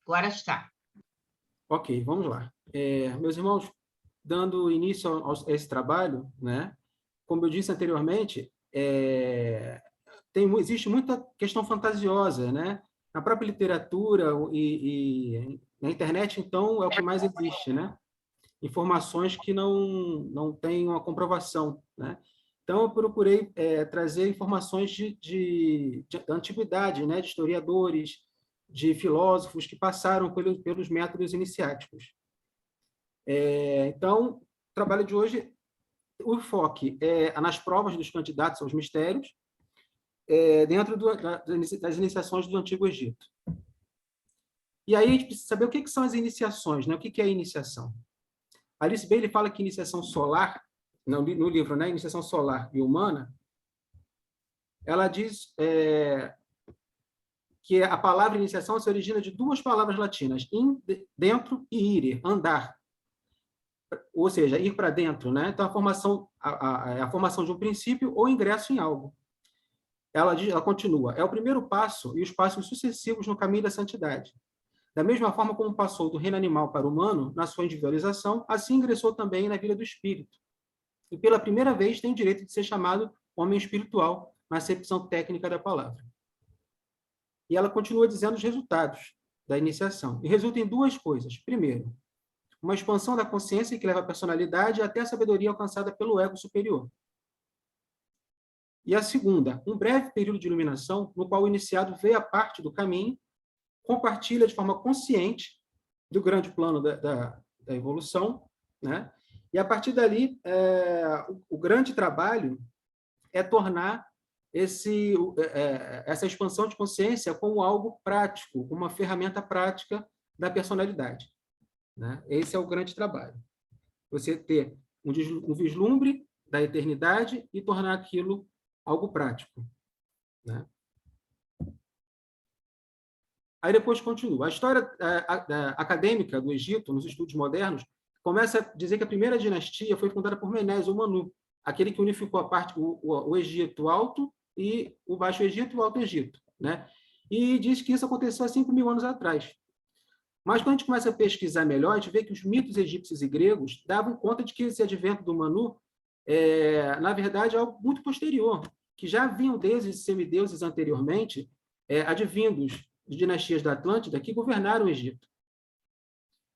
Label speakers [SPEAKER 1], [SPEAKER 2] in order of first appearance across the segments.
[SPEAKER 1] Agora está.
[SPEAKER 2] Ok, vamos lá. Meus irmãos, dando início a esse trabalho, né? Como eu disse anteriormente, existe muita questão fantasiosa, né? Na própria literatura e na internet, então, é o que mais existe, né? Informações que não têm uma comprovação, né? Então, eu procurei trazer informações da antiguidade, né? De historiadores, de filósofos que passaram pelos métodos iniciáticos. Então, o trabalho de hoje, o enfoque é nas provas dos candidatos aos mistérios, dentro das iniciações do Antigo Egito. E aí a gente precisa saber o que são as iniciações, né? O que é a iniciação? Alice Bailey fala que iniciação solar, no livro, né? Iniciação solar e humana, ela diz que a palavra iniciação se origina de duas palavras latinas, dentro e ire, andar. Ou seja, ir para dentro, né? Então, a formação de um princípio ou ingresso em algo. Ela continua, é o primeiro passo e os passos sucessivos no caminho da santidade. Da mesma forma como passou do reino animal para o humano, na sua individualização, assim ingressou também na vida do espírito. E pela primeira vez tem o direito de ser chamado homem espiritual, na acepção técnica da palavra. E ela continua dizendo os resultados da iniciação. E resulta em duas coisas. Primeiro, uma expansão da consciência que leva a personalidade até a sabedoria alcançada pelo ego superior. E a segunda, um breve período de iluminação, no qual o iniciado vê a parte do caminho, compartilha de forma consciente do grande plano da evolução, né? E, a partir dali, o grande trabalho é tornar essa expansão de consciência como algo prático, uma ferramenta prática da personalidade, né? Esse é o grande trabalho. Você ter um vislumbre da eternidade e tornar aquilo algo prático, né? Aí depois continua. A história acadêmica do Egito, nos estudos modernos, começa a dizer que a primeira dinastia foi fundada por Menes, ou Manu, aquele que unificou o Egito Alto e o Baixo Egito e o Alto Egito, né? E diz que isso aconteceu há 5.000 anos atrás. Mas quando a gente começa a pesquisar melhor, a gente vê que os mitos egípcios e gregos davam conta de que esse advento do Manu, na verdade, é algo muito posterior, que já haviam deuses e semideuses anteriormente, advindos de dinastias da Atlântida que governaram o Egito.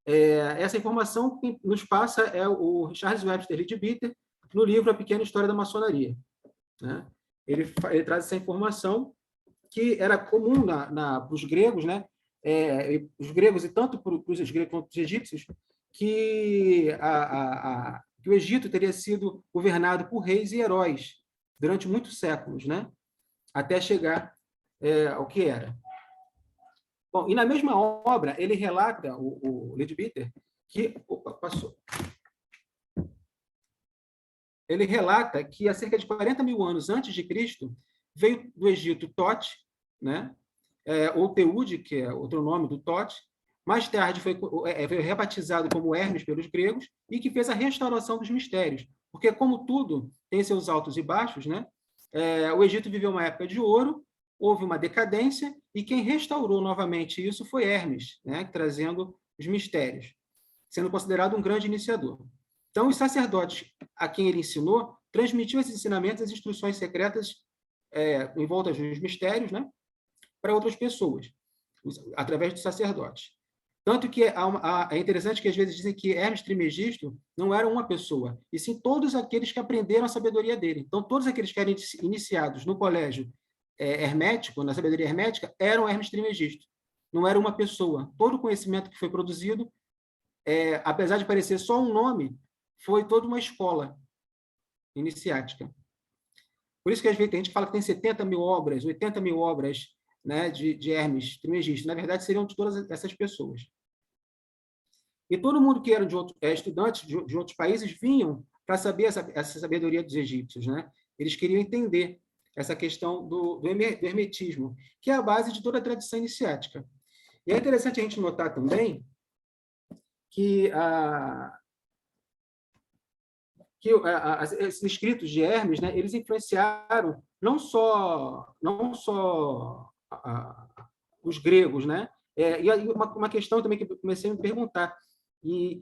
[SPEAKER 2] Essa informação quem nos passa é o Charles Webster Leadbeater, no livro A Pequena História da Maçonaria, né? Ele traz essa informação que era comum para os gregos, né? Os gregos, e tanto para os gregos quanto para os egípcios, que o Egito teria sido governado por reis e heróis durante muitos séculos, né? Até chegar ao que era. Bom, e na mesma obra, ele relata, o Leadbeater, que... Opa, passou. Ele relata que há cerca de 40.000 anos antes de Cristo, veio do Egito Tote, né? Ou Teude, que é outro nome do Tote, mais tarde foi rebatizado como Hermes pelos gregos, e que fez a restauração dos mistérios. Porque, como tudo tem seus altos e baixos, né? O Egito viveu uma época de ouro, houve uma decadência, e quem restaurou novamente isso foi Hermes, né? Trazendo os mistérios, sendo considerado um grande iniciador. Então, os sacerdotes a quem ele ensinou transmitiu esses ensinamentos, as instruções secretas em volta dos mistérios, né? Para outras pessoas, através dos sacerdotes. Tanto que é interessante que às vezes dizem que Hermes Trismegisto não era uma pessoa, e sim todos aqueles que aprenderam a sabedoria dele. Então, todos aqueles que eram iniciados no colégio hermético, na sabedoria hermética, eram Hermes Trismegisto. Não era uma pessoa. Todo o conhecimento que foi produzido, apesar de parecer só um nome, foi toda uma escola iniciática. Por isso que às vezes a gente fala que tem 70.000 obras, 80.000 obras, né, de Hermes Trismegisto. Na verdade, seriam de todas essas pessoas. E todo mundo que era estudantes de outros países vinham para saber essa sabedoria dos egípcios, né? Eles queriam entender essa questão do hermetismo, que é a base de toda a tradição iniciática. E é interessante a gente notar também que esses escritos de Hermes, né, eles influenciaram não só os gregos, né, E aí uma questão também que eu comecei a me perguntar, e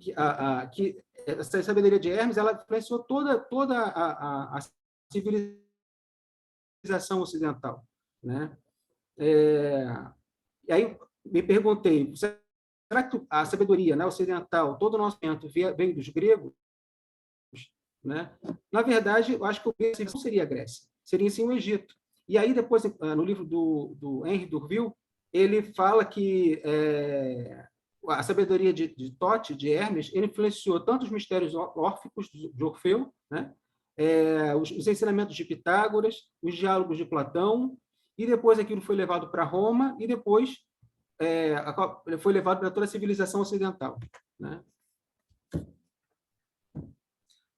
[SPEAKER 2] que essa sabedoria de Hermes, ela influenciou toda a civilização ocidental, né? É, e aí me perguntei, será que a sabedoria, né, ocidental, todo o nosso conhecimento veio dos gregos, né? Na verdade, eu acho que o berço não seria a Grécia, seria sim o Egito. E aí depois, no livro do Henry Durville, ele fala que a sabedoria de Tote, de Hermes, ele influenciou tanto os mistérios órficos de Orfeu, né? Os ensinamentos de Pitágoras, os diálogos de Platão, e depois aquilo foi levado para Roma, e depois foi levado para toda a civilização ocidental, né?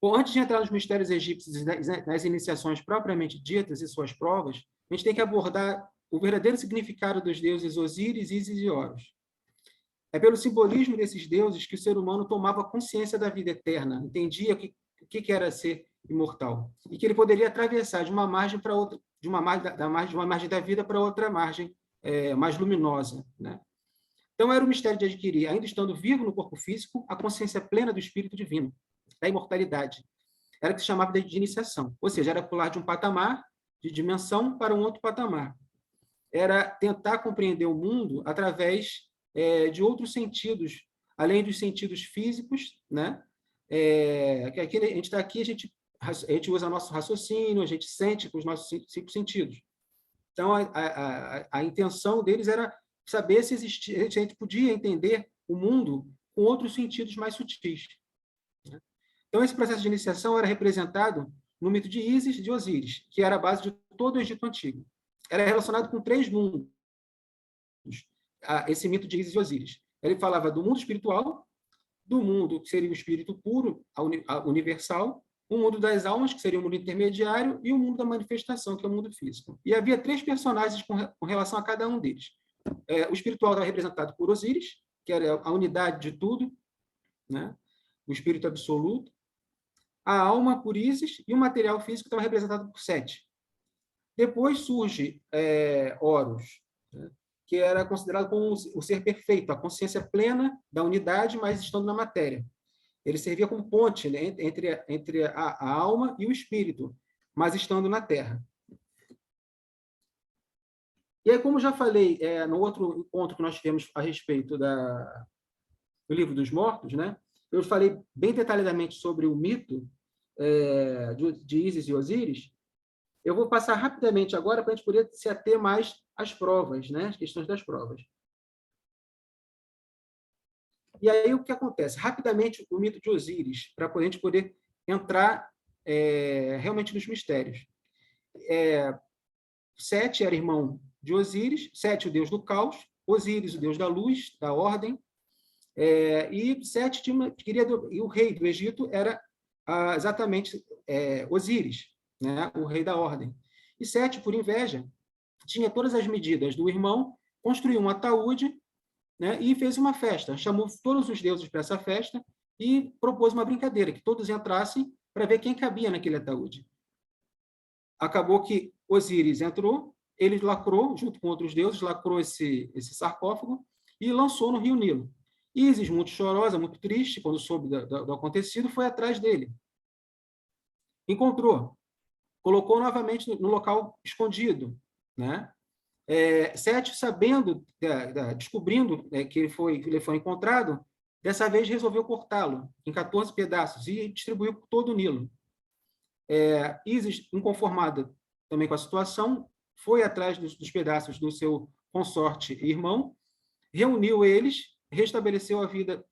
[SPEAKER 2] Bom, antes de entrar nos mistérios egípcios e nas iniciações propriamente ditas e suas provas, a gente tem que abordar o verdadeiro significado dos deuses Osíris, Ísis e Horus. É pelo simbolismo desses deuses que o ser humano tomava consciência da vida eterna, entendia o que era ser imortal, e que ele poderia atravessar de uma margem para outra, de uma margem da vida para outra margem mais luminosa, né? Então, era o mistério de adquirir, ainda estando vivo no corpo físico, a consciência plena do Espírito Divino, da imortalidade. Era o que se chamava de iniciação, ou seja, era pular de um patamar de dimensão para um outro patamar. Era tentar compreender o mundo através de outros sentidos, além dos sentidos físicos, né? Que aqui, a gente está aqui, a gente usa nosso raciocínio, a gente sente com os nossos 5 sentidos. Então, a intenção deles era saber se existia, se a gente podia entender o mundo com outros sentidos mais sutis. Então, esse processo de iniciação era representado no mito de Ísis e de Osíris, que era a base de todo o Egito Antigo. Era relacionado com 3 mundos, esse mito de Ísis e Osíris. Ele falava do mundo espiritual, do mundo que seria o espírito puro, a universal, o mundo das almas, que seria o mundo intermediário, e o mundo da manifestação, que é o mundo físico. E havia 3 personagens com relação a cada um deles. O espiritual estava representado por Osíris, que era a unidade de tudo, né? O espírito absoluto. A alma por Ísis, e o material físico estava representado por Sete. Depois surge Horus, né? Que era considerado como o ser perfeito, a consciência plena da unidade, mas estando na matéria. Ele servia como ponte, né, entre a alma e o espírito, mas estando na Terra. E aí, como já falei no outro encontro que nós tivemos a respeito do Livro dos Mortos, né, eu falei bem detalhadamente sobre o mito de Ísis e Osíris. Eu vou passar rapidamente agora para a gente poder se ater mais às provas, né, as questões das provas. E aí, o que acontece? Rapidamente, o mito de Osíris, para a gente poder entrar realmente nos mistérios. Sete era irmão de Osíris, Sete, o deus do caos, Osíris, o deus da luz, da ordem, e Sete e o rei do Egito era exatamente Osíris, né, o rei da ordem. E Sete, por inveja, tinha todas as medidas do irmão, construiu um ataúde, né, e fez uma festa, chamou todos os deuses para essa festa e propôs uma brincadeira, que todos entrassem para ver quem cabia naquele ataúde. Acabou que Osíris entrou, ele lacrou, junto com outros deuses, lacrou esse sarcófago e lançou no rio Nilo. Ísis, muito chorosa, muito triste, quando soube do acontecido, foi atrás dele. Encontrou, colocou novamente no local escondido, né? Sete, sabendo, descobrindo que ele foi encontrado, dessa vez resolveu cortá-lo em 14 pedaços e distribuiu por todo o Nilo. Ísis, inconformada também com a situação, foi atrás dos pedaços do seu consorte e irmão, reuniu eles, restabeleceu a vida,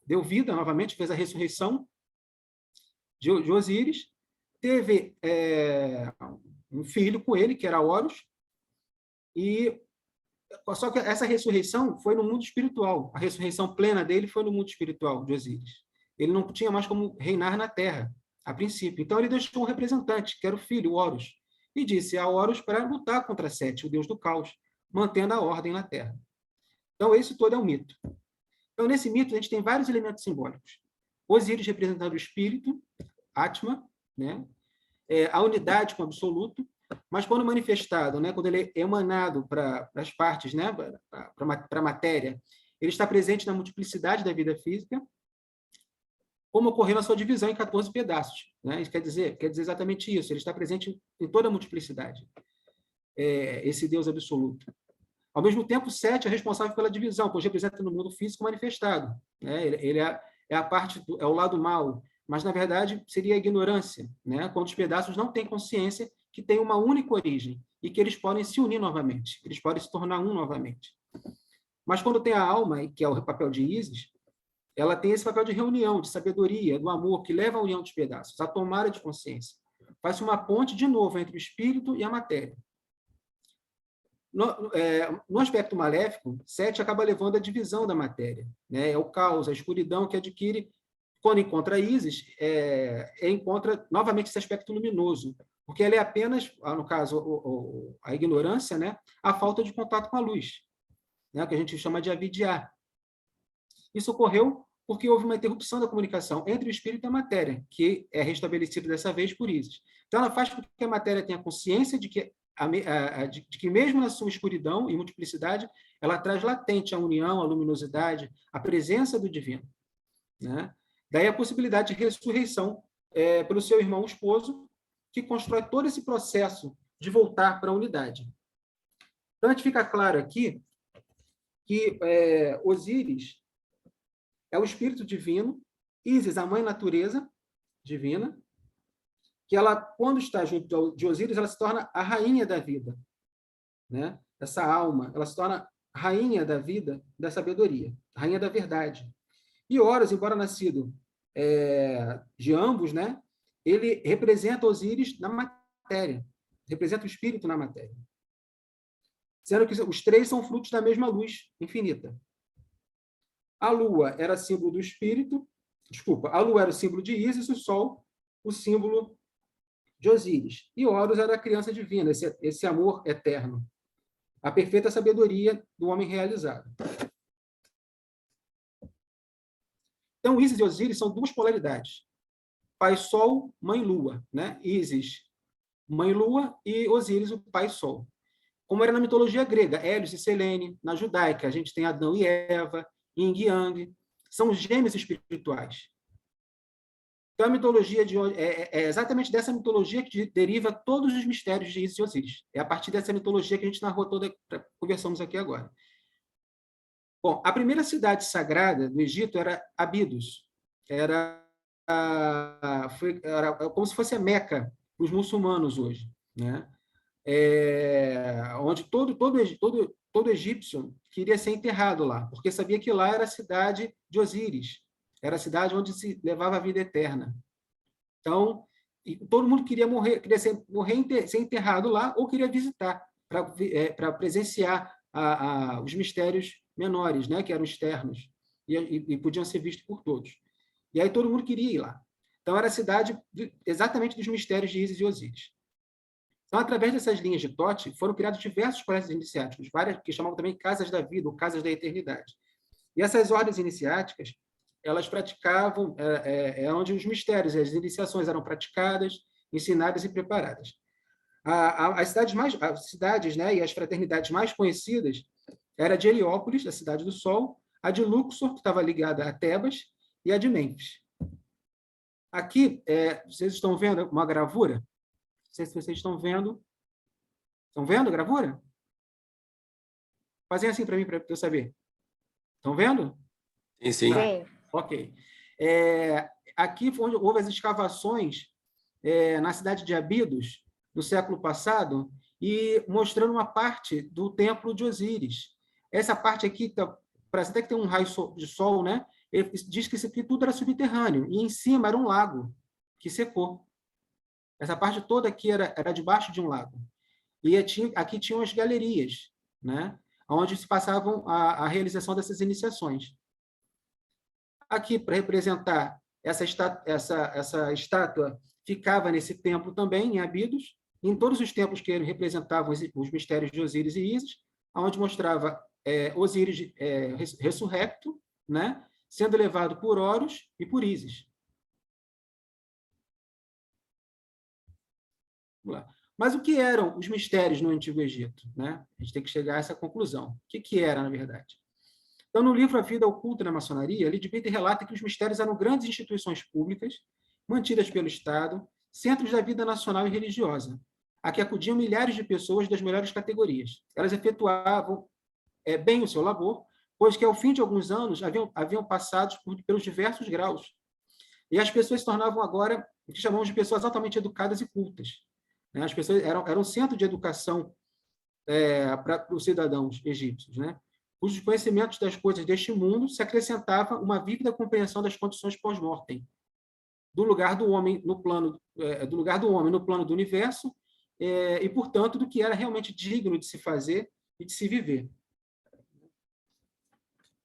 [SPEAKER 2] deu vida novamente, fez a ressurreição de Osíris, teve um filho com ele, que era Horus, e só que essa ressurreição foi no mundo espiritual. A ressurreição plena dele foi no mundo espiritual de Osíris. Ele não tinha mais como reinar na Terra, a princípio. Então, ele deixou um representante, que era o filho, Horus, e disse a Horus para lutar contra Sete, o deus do caos, mantendo a ordem na Terra. Então, esse todo é um mito. Então, nesse mito, a gente tem vários elementos simbólicos. Osíris representando o espírito, Atma, né? A unidade com o absoluto. Mas quando manifestado, né, quando ele é emanado para as partes, né, para a matéria, ele está presente na multiplicidade da vida física, como ocorreu na sua divisão em 14 pedaços. Né? Isso quer dizer exatamente isso. Ele está presente em toda a multiplicidade, esse Deus absoluto. Ao mesmo tempo, 7 é responsável pela divisão, pois representa no mundo físico manifestado. Né? Ele é a parte, é o lado mal, mas, na verdade, seria a ignorância, né? Quando os pedaços não têm consciência que tem uma única origem e que eles podem se unir novamente, eles podem se tornar um novamente. Mas quando tem a alma, que é o papel de Ísis, ela tem esse papel de reunião, de sabedoria, do amor, que leva à união dos pedaços, à tomada de consciência. Faz uma ponte, de novo, entre o espírito e a matéria. No aspecto maléfico, 7 acaba levando à divisão da matéria. Né? É o caos, a escuridão que adquire, quando encontra Ísis, encontra novamente esse aspecto luminoso, porque ela é apenas, no caso, a ignorância, né? A falta de contato com a luz, né? Que a gente chama de avidiar. Isso ocorreu porque houve uma interrupção da comunicação entre o espírito e a matéria, que é restabelecida dessa vez por Ísis. Então, ela faz com que a matéria tenha consciência de que mesmo na sua escuridão e multiplicidade, ela traz latente a união, a luminosidade, a presença do divino. Né? Daí a possibilidade de ressurreição pelo seu irmão esposo, que constrói todo esse processo de voltar para a unidade. Então, a gente fica claro aqui que Osíris é o espírito divino, Ísis, a mãe natureza divina, que ela, quando está junto de Osíris, ela se torna a rainha da vida, né? Essa alma, ela se torna rainha da vida, da sabedoria, rainha da verdade. E Horus, embora nascido de ambos, né? Ele representa Osíris na matéria, representa o espírito na matéria. Sendo que os três são frutos da mesma luz infinita. A lua era símbolo do espírito, a lua era o símbolo de Ísis, o sol, o símbolo de Osíris. E Horus era a criança divina, esse amor eterno, a perfeita sabedoria do homem realizado. Então, Ísis e Osíris são duas polaridades. Pai Sol, Mãe Lua, né? Ísis, Mãe Lua, e Osíris, o Pai Sol. Como era na mitologia grega, Hélios e Selene, na judaica, a gente tem Adão e Eva, Yin e Yang, são gêmeos espirituais. Então, a mitologia de hoje é exatamente dessa mitologia que deriva todos os mistérios de Ísis e Osíris. É a partir dessa mitologia que a gente narrou toda, conversamos aqui agora. Bom, a primeira cidade sagrada do Egito era Abidos. Era como se fosse a Meca para os muçulmanos hoje, né? Onde todo egípcio queria ser enterrado lá, porque sabia que lá era a cidade de Osíris, era a cidade onde se levava a vida eterna. Então, todo mundo queria ser enterrado lá, ou queria visitar para presenciar os mistérios menores, né, que eram externos e podiam ser vistos por todos. E aí todo mundo queria ir lá. Então, era a cidade exatamente dos mistérios de Ísis e Osíris. Então, através dessas linhas de Tote, foram criados diversos colégios iniciáticos, várias que chamavam também casas da vida, ou casas da eternidade. E essas ordens iniciáticas, elas praticavam, onde os mistérios e as iniciações eram praticadas, ensinadas e preparadas. As cidades, né, e as fraternidades mais conhecidas era a de Heliópolis, a cidade do Sol, a de Luxor, que estava ligada a Tebas, e a de Mênfis. Aqui, vocês estão vendo uma gravura? Não sei se vocês estão vendo. Estão vendo a gravura? Fazem assim para mim, para eu saber. Estão vendo?
[SPEAKER 1] Sim, sim.
[SPEAKER 2] Ok. Aqui foi onde houve as escavações na cidade de Abidos, no século passado, e mostrando uma parte do templo de Osíris. Essa parte aqui, parece até que tem um raio de sol, né? Ele diz que isso aqui tudo era subterrâneo, e em cima era um lago que secou. Essa parte toda aqui era debaixo de um lago. E aqui tinham as galerias, né? Onde se passavam a realização dessas iniciações. Aqui, para representar essa estátua, ficava nesse templo também, em Abidos, em todos os templos que representavam os mistérios de Osíris e Ísis, onde mostrava Osíris ressurrecto, né? Sendo levado por Horus e por Ísis. Vamos lá. Mas o que eram os mistérios no Antigo Egito? Né? A gente tem que chegar a essa conclusão. O que era, na verdade? Então, no livro A Vida Oculta na Maçonaria, Leadbeater relata que os mistérios eram grandes instituições públicas, mantidas pelo Estado, centros da vida nacional e religiosa, a que acudiam milhares de pessoas das melhores categorias. Elas efetuavam bem o seu labor, pois que, ao fim de alguns anos, haviam passado pelos diversos graus. E as pessoas se tornavam agora o que chamamos de pessoas altamente educadas e cultas. Né? As pessoas eram um centro de educação para os cidadãos egípcios, né? Cujos conhecimentos das coisas deste mundo se acrescentava uma vívida compreensão das condições pós-mortem, do lugar do homem no plano do universo e, portanto, do que era realmente digno de se fazer e de se viver.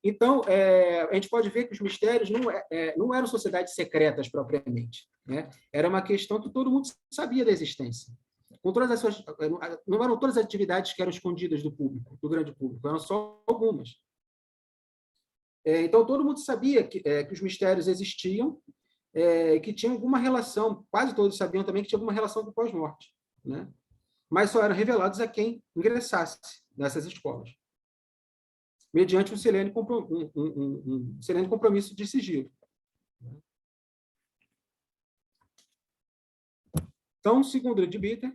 [SPEAKER 2] Então, a gente pode ver que os mistérios não eram sociedades secretas propriamente, né? Era uma questão que todo mundo sabia da existência. Com todas as suas, não eram todas as atividades que eram escondidas do público, do grande público, eram só algumas. Então, todo mundo sabia que os mistérios existiam e que tinham alguma relação, quase todos sabiam também que tinha alguma relação com o pós-morte, né? Mas só eram revelados a quem ingressasse nessas escolas, mediante um solene compromisso de sigilo. Então, segundo Leadbeater,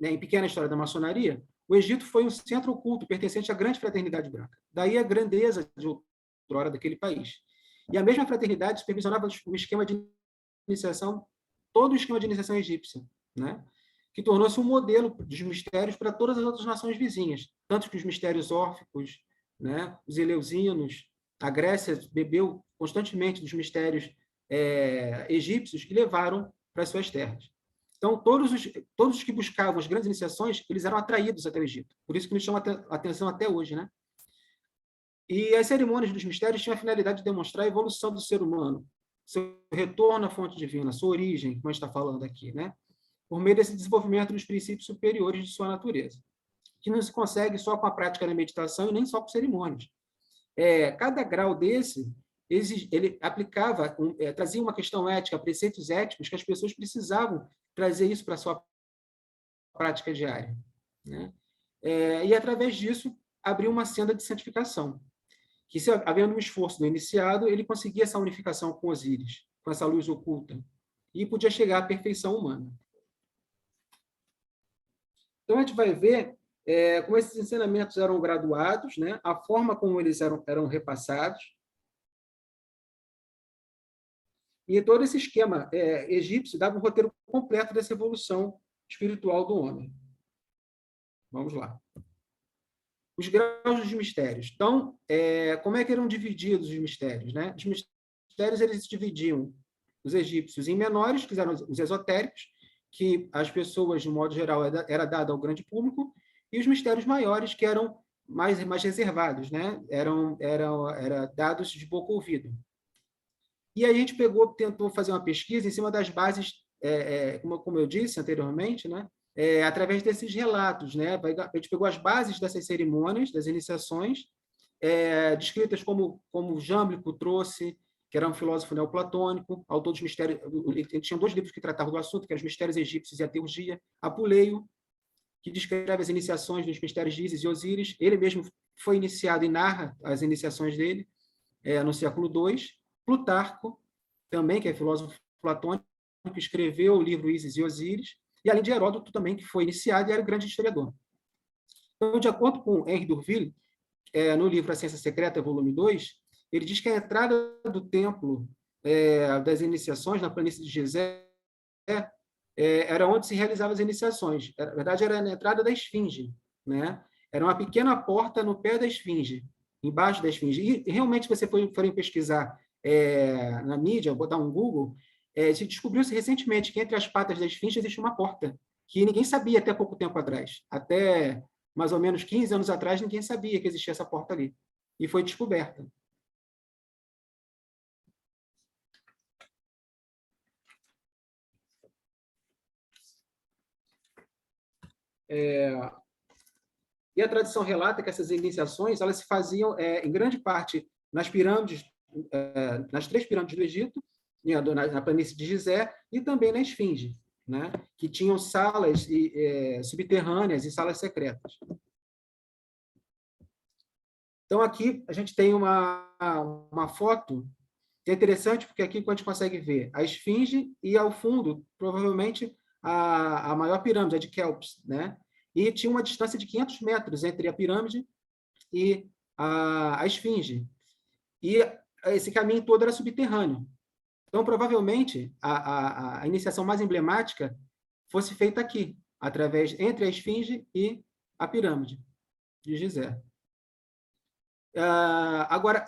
[SPEAKER 2] em Pequena História da Maçonaria, o Egito foi um centro oculto pertencente à grande fraternidade branca. Daí a grandeza de outrora daquele país. E a mesma fraternidade supervisionava o esquema de iniciação, todo o esquema de iniciação egípcia, né? Que tornou-se um modelo dos mistérios para todas as outras nações vizinhas, tanto que os mistérios órficos, né, os eleusinos, a Grécia bebeu constantemente dos mistérios egípcios que levaram para as suas terras. Então, todos os que buscavam as grandes iniciações, eles eram atraídos até o Egito. Por isso que nos chama a atenção até hoje, né? E as cerimônias dos mistérios tinham a finalidade de demonstrar a evolução do ser humano, seu retorno à fonte divina, sua origem, como a gente está falando aqui, né? Por meio desse desenvolvimento dos princípios superiores de sua natureza, que não se consegue só com a prática da meditação e nem só com cerimônias. Cada grau desse, ele aplicava, trazia uma questão ética, preceitos éticos que as pessoas precisavam trazer isso para a sua prática diária, né? E, através disso, abriu uma senda de santificação, que, se havendo um esforço do iniciado, ele conseguia essa unificação com Osíris, com essa luz oculta, e podia chegar à perfeição humana. Então, a gente vai ver como esses ensinamentos eram graduados, né? A forma como eles eram repassados, e todo esse esquema egípcio dava um roteiro completo dessa evolução espiritual do homem. Vamos lá. Os graus dos mistérios. Então, como é que eram divididos os mistérios, né? Os mistérios, eles dividiam os egípcios em menores, que eram os esotéricos, que as pessoas, de modo geral, era dado ao grande público, e os mistérios maiores, que eram mais reservados, né? Eram dados de boca ouvido. E aí a gente tentou fazer uma pesquisa em cima das bases, como eu disse anteriormente, né? Através desses relatos, né? A gente pegou as bases dessas cerimônias, das iniciações, descritas como Jâmblico trouxe, que era um filósofo neoplatônico, autor dos mistérios. Ele tinha 2 livros que tratavam do assunto, que eram os Mistérios Egípcios e a Teurgia. Apuleio, que descreve as iniciações dos mistérios de Ísis e Osíris. Ele mesmo foi iniciado e narra as iniciações dele no século II. Plutarco, também, que é filósofo platônico, que escreveu o livro Ísis e Osíris, e além de Heródoto também, que foi iniciado e era um grande historiador. Então, de acordo com Henri Durville, no livro A Ciência Secreta, volume 2, ele diz que a entrada do templo das iniciações, na planície de Gizé, era onde se realizavam as iniciações. Na verdade, era na entrada da Esfinge, né? Era uma pequena porta no pé da Esfinge, embaixo da Esfinge. E realmente, se você forem pesquisar na mídia, botar um Google, se descobriu-se recentemente que entre as patas da Esfinge existe uma porta, que ninguém sabia até pouco tempo atrás. Até mais ou menos 15 anos atrás, ninguém sabia que existia essa porta ali. E foi descoberta. E a tradição relata que essas iniciações elas se faziam, em grande parte, nas pirâmides, nas 3 pirâmides do Egito, na planície de Gizé, e também na Esfinge. né, que tinham salas subterrâneas e salas secretas. Então, aqui a gente tem uma foto que é interessante, porque aqui a gente consegue ver a esfinge e, ao fundo, provavelmente, a maior pirâmide, a de Kelps, né? E tinha uma distância de 500 metros entre a pirâmide e a esfinge. E esse caminho todo era subterrâneo. Então, provavelmente, a iniciação mais emblemática fosse feita aqui, entre a esfinge e a pirâmide de Gizé. Agora,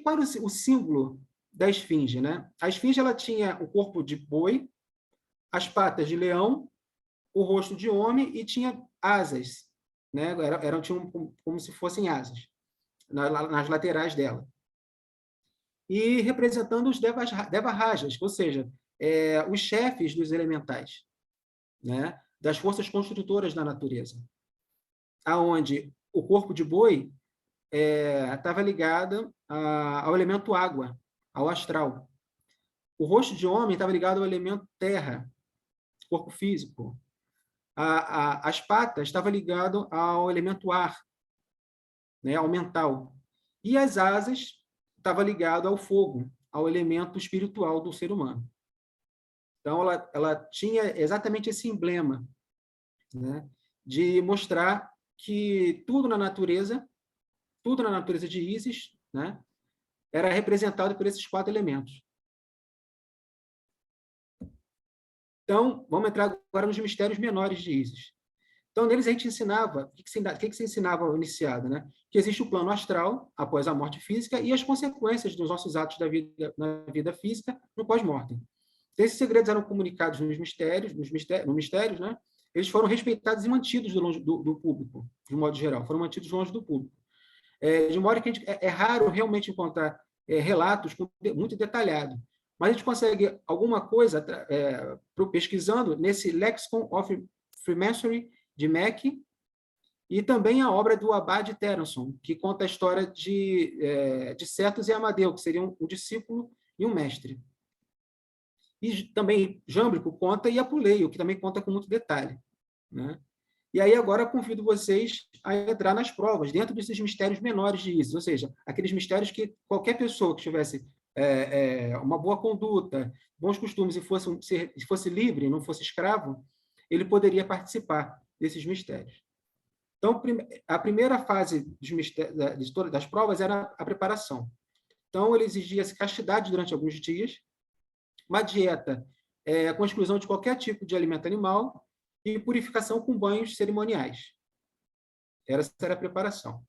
[SPEAKER 2] qual era o símbolo da esfinge, né? A esfinge ela tinha o corpo de boi, as patas de leão, o rosto de homem e tinha asas, né? Tinham como se fossem asas nas laterais dela. E representando os Deva-rajas, ou seja, os chefes dos elementais, né? Das forças construtoras da natureza, aonde o corpo de boi estava ligado ao elemento água, ao astral. O rosto de homem estava ligado ao elemento terra, corpo físico. As patas estavam ligadas ao elemento ar, né, ao mental. E as asas estavam ligadas ao fogo, ao elemento espiritual do ser humano. Então, ela tinha exatamente esse emblema, né, de mostrar que tudo na natureza de Ísis, né, era representado por esses 4 elementos. Então, vamos entrar agora nos mistérios menores de Ísis. Então, neles a gente ensinava, o que se ensinava ao iniciado, né? Que existe o plano astral, após a morte física, e as consequências dos nossos atos na vida física, no pós-mortem. Esses segredos eram comunicados nos mistérios, né? Eles foram respeitados e mantidos do público, de modo geral, foram mantidos longe do público. De modo que é raro realmente encontrar relatos muito detalhados, mas a gente consegue alguma coisa pesquisando nesse Lexicon of Freemasonry de Mack e também a obra do Abade Terenson, que conta a história de Cetus e Amadeu, que seriam um discípulo e um mestre. E também Jâmblico conta e Apuleio, que também conta com muito detalhe, né? E aí agora convido vocês a entrar nas provas, dentro desses mistérios menores de Ísis, ou seja, aqueles mistérios que qualquer pessoa que tivesse uma boa conduta, bons costumes e fosse livre, não fosse escravo, ele poderia participar desses mistérios. Então, a primeira fase das provas era a preparação. Então, ele exigia castidade durante alguns dias, uma dieta com exclusão de qualquer tipo de alimento animal e purificação com banhos cerimoniais. Essa era a preparação.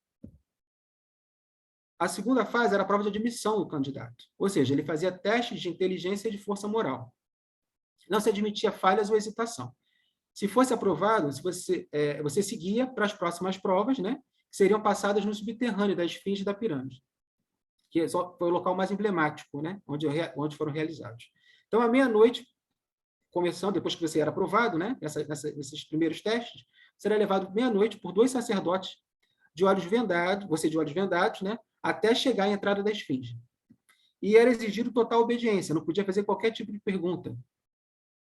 [SPEAKER 2] A segunda fase era a prova de admissão do candidato, ou seja, ele fazia testes de inteligência e de força moral. Não se admitia falhas ou hesitação. Se fosse aprovado, você seguia para as próximas provas, né, que seriam passadas no subterrâneo da esfinge da pirâmide, que foi o local mais emblemático, né, onde foram realizados. Então, à meia-noite, começando, depois que você era aprovado, né, nesses primeiros testes, será levado meia-noite por 2 sacerdotes de olhos vendados, você de olhos vendados, né, até chegar à entrada da esfinge. E era exigido total obediência, não podia fazer qualquer tipo de pergunta,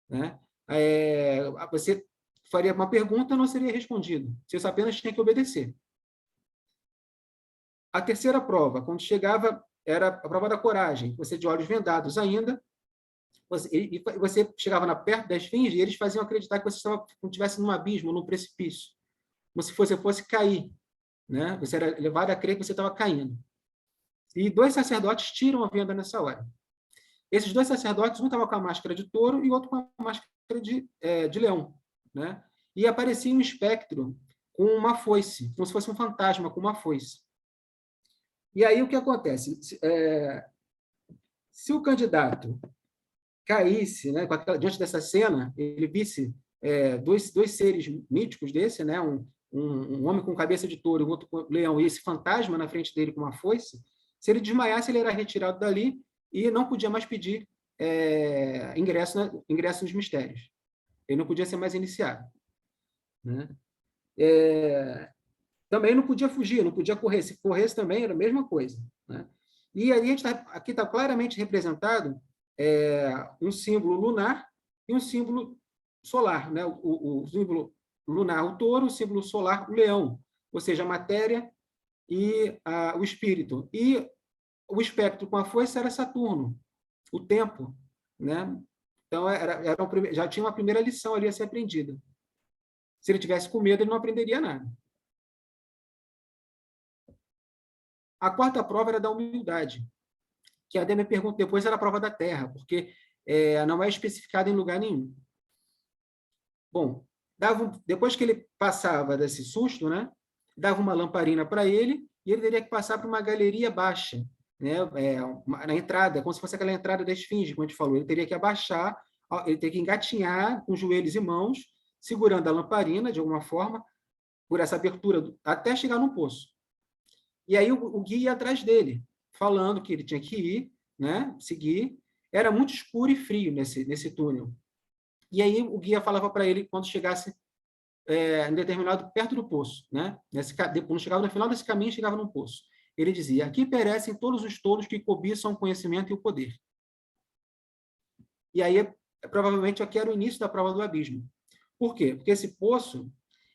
[SPEAKER 2] né? Você faria uma pergunta, não seria respondido. Você apenas tinha que obedecer. A terceira prova, quando chegava, era a prova da coragem. Você de olhos vendados ainda, você chegava perto da esfinge e eles faziam acreditar que você estivesse num abismo, num precipício, como se você fosse cair, né? Você era levado a crer que você estava caindo. E 2 sacerdotes tiram a venda nessa hora. Esses 2 sacerdotes, um estava com a máscara de touro e o outro com a máscara de leão, né? E aparecia um espectro com uma foice, como se fosse um fantasma com uma foice. E aí o que acontece? Se o candidato caísse, né, diante dessa cena, ele visse dois seres míticos desse, né, um homem com cabeça de touro e um outro com leão, e esse fantasma na frente dele com uma foice, se ele desmaiasse, ele era retirado dali e não podia mais pedir ingresso nos mistérios. Ele não podia ser mais iniciado, né? Também não podia fugir, não podia correr. Se corresse também era a mesma coisa, né? E aí aqui está claramente representado um símbolo lunar e um símbolo solar, né? O símbolo lunar, o touro, o símbolo solar, o leão, ou seja, a matéria e o espírito. E o espectro com a foice era Saturno, o tempo, né? Então, já tinha uma primeira lição ali a ser aprendida. Se ele tivesse com medo, ele não aprenderia nada. A quarta prova era da humildade, que a Ademir pergunta depois, era a prova da terra, porque não é especificada em lugar nenhum. Bom, depois que ele passava desse susto, né, dava uma lamparina para ele, e ele teria que passar por uma galeria baixa, né, na entrada, como se fosse aquela entrada da esfinge, como a gente falou. Ele teria que abaixar, ele teria que engatinhar com joelhos e mãos, segurando a lamparina, de alguma forma, por essa abertura, até chegar no poço. E aí o guia ia atrás dele, falando que ele tinha que ir, né, seguir. Era muito escuro e frio nesse túnel. E aí o guia falava para ele, quando chegasse em determinado, perto do poço, né? Quando chegava no final desse caminho, chegava num poço. Ele dizia: aqui perecem todos os tolos que cobiçam o conhecimento e o poder. E aí, provavelmente, aqui era o início da prova do abismo. Por quê? Porque esse poço,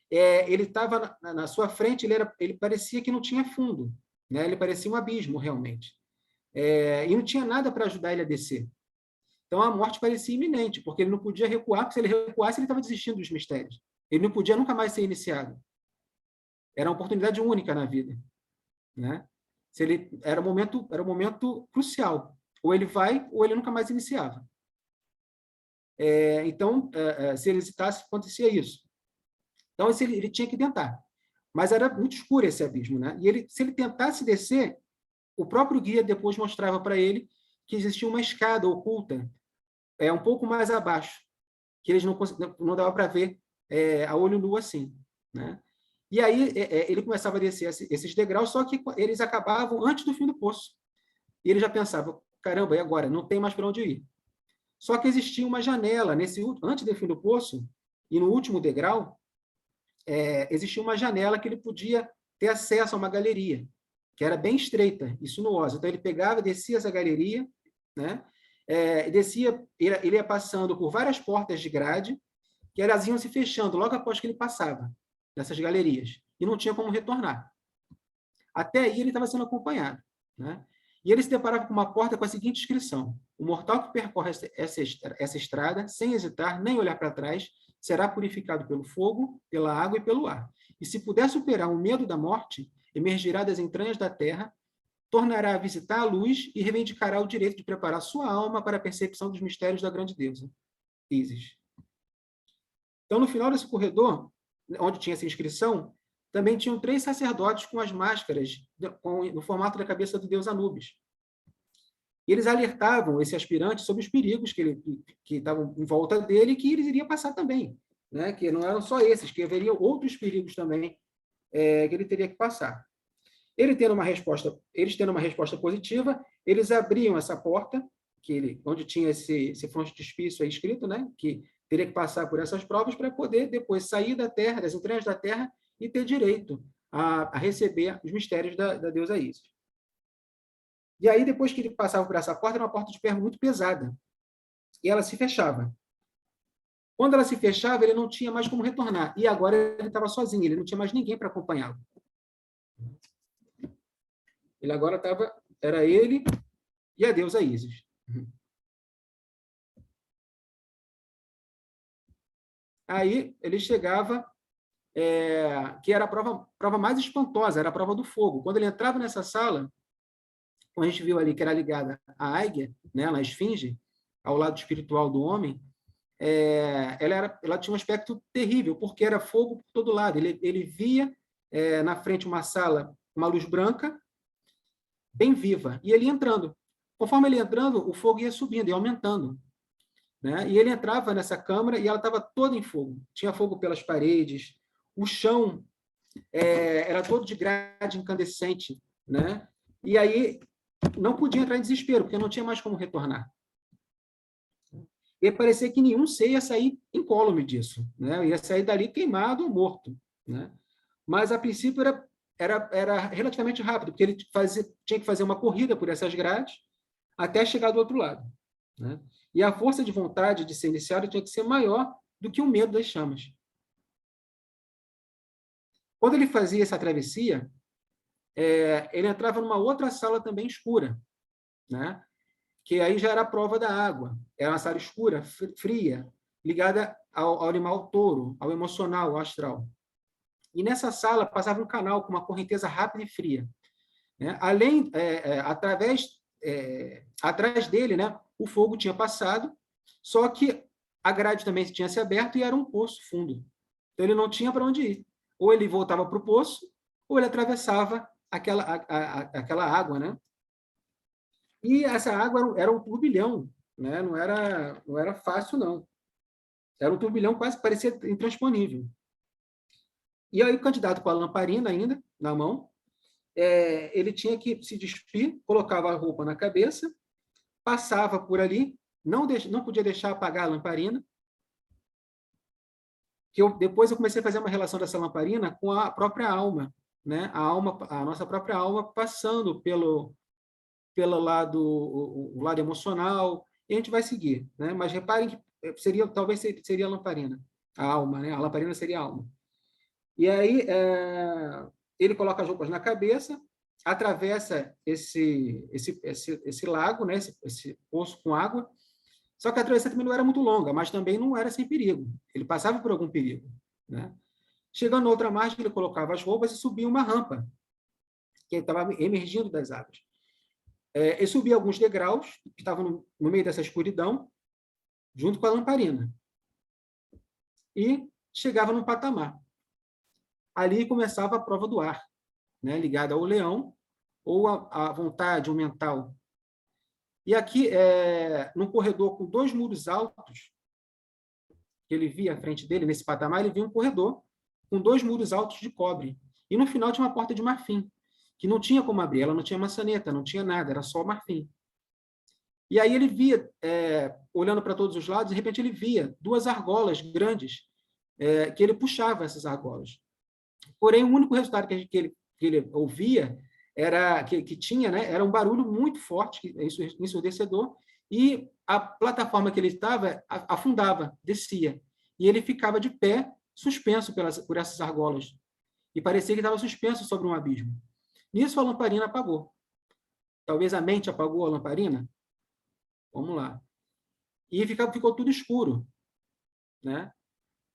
[SPEAKER 2] ele estava na sua frente, ele parecia que não tinha fundo, né? Ele parecia um abismo, realmente. E não tinha nada para ajudar ele a descer. Então, a morte parecia iminente, porque ele não podia recuar, porque se ele recuasse, ele estava desistindo dos mistérios. Ele não podia nunca mais ser iniciado. Era uma oportunidade única na vida, né? Era um momento crucial. Ou ele vai, ou ele nunca mais iniciava. Então, se ele hesitasse, acontecia isso. Então, ele tinha que tentar. Mas era muito escuro esse abismo, né? E se ele tentasse descer, o próprio guia depois mostrava para ele que existia uma escada oculta, um pouco mais abaixo, que eles não dava para ver a olho nu assim, né? E aí ele começava a descer esses degraus, só que eles acabavam antes do fim do poço. E ele já pensava: caramba, e agora? Não tem mais para onde ir. Só que existia uma janela antes do fim do poço, e no último degrau, existia uma janela que ele podia ter acesso a uma galeria, que era bem estreita, e sinuosa. Então ele pegava, descia essa galeria, né? Ele ia passando por várias portas de grade, que elas iam se fechando logo após que ele passava nessas galerias, e não tinha como retornar. Até aí ele estava sendo acompanhado, né? E ele se deparava com uma porta com a seguinte inscrição: o mortal que percorre essa estrada, sem hesitar nem olhar para trás, será purificado pelo fogo, pela água e pelo ar. E se puder superar o medo da morte, emergirá das entranhas da terra, tornará a visitar a luz e reivindicará o direito de preparar sua alma para a percepção dos mistérios da grande deusa, Ísis. Então, no final desse corredor, onde tinha essa inscrição, também tinham 3 sacerdotes com as máscaras no formato da cabeça do deus Anubis. E eles alertavam esse aspirante sobre os perigos que estavam em volta dele e que eles iriam passar também, né? Que não eram só esses, que haveriam outros perigos também que ele teria que passar. Eles tendo uma resposta positiva, eles abriam essa porta, onde tinha esse frontispício aí escrito, né? Que teria que passar por essas provas para poder depois sair da terra, das entranhas da terra, e ter direito a receber os mistérios da deusa Ísis. E aí, depois que ele passava por essa porta, era uma porta de ferro muito pesada, e ela se fechava. Quando ela se fechava, ele não tinha mais como retornar, e agora ele estava sozinho, ele não tinha mais ninguém para acompanhá-lo. Ele agora era ele e a deusa Ísis. Aí ele chegava, que era a prova mais espantosa, era a prova do fogo. Quando ele entrava nessa sala, como a gente viu ali que era ligada à Águia, né, na esfinge, ao lado espiritual do homem, ela tinha um aspecto terrível, porque era fogo por todo lado. Ele via na frente uma sala, uma luz branca, bem viva, e ele entrando. Conforme ele entrando, o fogo ia subindo e aumentando, né? E ele entrava nessa câmara e ela estava toda em fogo. Tinha fogo pelas paredes, o chão era todo de grade incandescente, né? E aí não podia entrar em desespero, porque não tinha mais como retornar. E parecia que nenhum ser ia sair incólume disso, né? Ia sair dali queimado ou morto, né? Mas, a princípio, era relativamente rápido, porque ele tinha que fazer uma corrida por essas grades até chegar do outro lado, né? E a força de vontade de ser iniciado tinha que ser maior do que o medo das chamas. Quando ele fazia essa travessia, ele entrava numa outra sala também escura, né? Que aí já era a prova da água. Era uma sala escura, fria, ligada ao animal touro, ao emocional, ao astral. E nessa sala passava um canal com uma correnteza rápida e fria, né? Atrás dele, né, o fogo tinha passado, só que a grade também tinha se aberto e era um poço fundo. Então ele não tinha para onde ir. Ou ele voltava para o poço, ou ele atravessava aquela água, né? E essa água era um turbilhão, né? Não era fácil, não. Era um turbilhão quase parecia intransponível. E aí o candidato com a lamparina ainda na mão, ele tinha que se despir, colocava a roupa na cabeça, passava por ali, não podia deixar apagar a lamparina, depois eu comecei a fazer uma relação dessa lamparina com a própria alma, né? A nossa própria alma passando pelo lado, o lado emocional, e a gente vai seguir, né? Mas reparem que talvez seria a lamparina, a alma, né? A lamparina seria a alma. E aí ele coloca as roupas na cabeça, atravessa esse lago, né? Esse poço com água. Só que a travessia também não era muito longa, mas também não era sem perigo. Ele passava por algum perigo, né? Chegando na outra margem, ele colocava as roupas e subia uma rampa, que estava emergindo das águas. Ele subia alguns degraus, que estavam no meio dessa escuridão, junto com a lamparina. E chegava num patamar. Ali começava a prova do ar, né, ligada ao leão, ou à vontade, o mental. E aqui, num corredor com 2 muros altos, que ele via à frente dele, nesse patamar, ele via um corredor com 2 muros altos de cobre. E no final tinha uma porta de marfim, que não tinha como abrir, ela não tinha maçaneta, não tinha nada, era só marfim. E aí ele via, olhando para todos os lados, de repente ele via 2 argolas grandes, que ele puxava essas argolas. Porém, o único resultado que ele ouvia que tinha, né, era um barulho muito forte, ensurdecedor, e a plataforma que ele estava afundava, descia. E ele ficava de pé, suspenso por essas argolas. E parecia que estava suspenso sobre um abismo. Nisso, a lamparina apagou. Talvez a mente apagou a lamparina? Vamos lá. E ficou tudo escuro, né?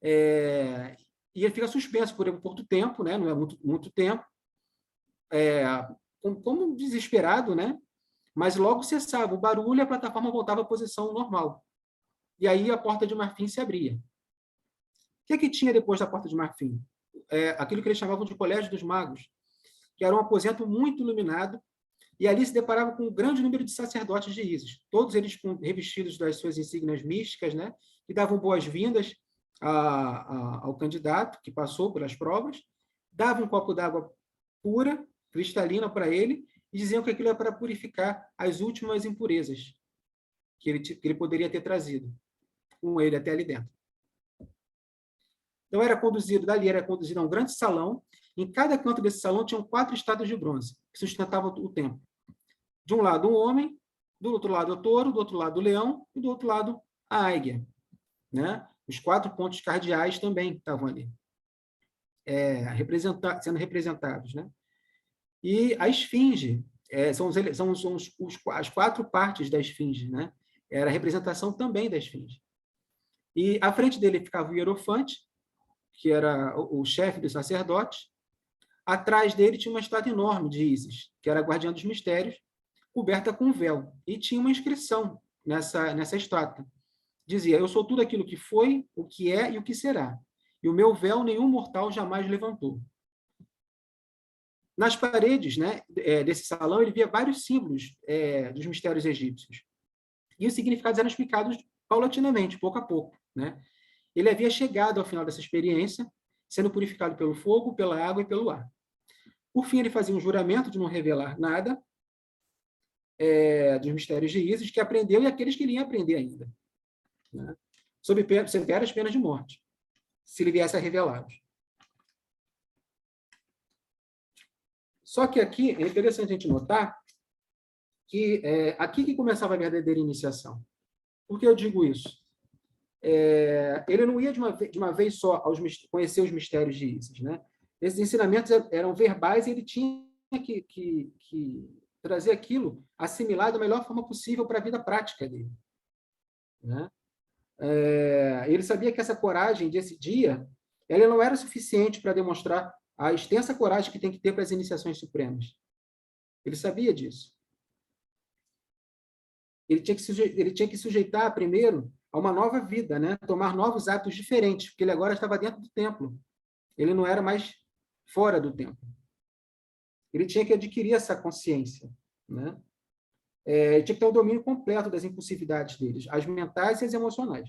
[SPEAKER 2] E ele fica suspenso por muito tempo, né? Não é muito tempo, como desesperado, né? Mas logo cessava o barulho e a plataforma voltava à posição normal. E aí a porta de marfim se abria. O que tinha depois da porta de marfim? Aquilo que eles chamavam de Colégio dos Magos, que era um aposento muito iluminado, e ali se deparava com um grande número de sacerdotes de Ísis, todos eles revestidos das suas insígnias místicas, né? Que davam boas-vindas ao candidato que passou pelas provas, davam um copo d'água pura, cristalina para ele, e diziam que aquilo era para purificar as últimas impurezas que ele poderia ter trazido com ele até ali dentro. Então, era conduzido a um grande salão. Em cada canto desse salão tinham 4 estátuas de bronze, que sustentavam o templo. De um lado, um homem, do outro lado, o touro, do outro lado, o leão, e do outro lado, a águia, né? Os 4 pontos cardeais também estavam ali, sendo representados, né? E a esfinge, são as 4 partes da esfinge, né? Era a representação também da esfinge. E à frente dele ficava o hierofante, que era o chefe dos sacerdotes. Atrás dele tinha uma estátua enorme de Ísis, que era a guardiã dos mistérios, coberta com um véu. E tinha uma inscrição nessa estátua. Dizia: eu sou tudo aquilo que foi, o que é e o que será. E o meu véu nenhum mortal jamais levantou. Nas paredes, né, desse salão, ele via vários símbolos dos mistérios egípcios. E os significados eram explicados paulatinamente, pouco a pouco, né? Ele havia chegado ao final dessa experiência, sendo purificado pelo fogo, pela água e pelo ar. Por fim, ele fazia um juramento de não revelar nada dos mistérios de Ísis, que aprendeu, e aqueles que ele ia aprender ainda, né? Sob severas penas de morte, se ele viesse a revelá-los. Só que aqui é interessante a gente notar que aqui que começava a verdadeira iniciação. Por que eu digo isso? ele não ia de uma vez só conhecer os mistérios de Ísis, né? Esses ensinamentos eram verbais e ele tinha que trazer aquilo assimilado da melhor forma possível para a vida prática dele, né? Ele sabia que essa coragem desse dia, ela não era suficiente para demonstrar a extensa coragem que tem que ter para as iniciações supremas. Ele sabia disso. Ele tinha que sujeitar primeiro a uma nova vida, né? Tomar novos hábitos diferentes, porque ele agora estava dentro do templo. Ele não era mais fora do templo. Ele tinha que adquirir essa consciência, né? Ele tinha que ter o domínio completo das impulsividades deles, as mentais e as emocionais.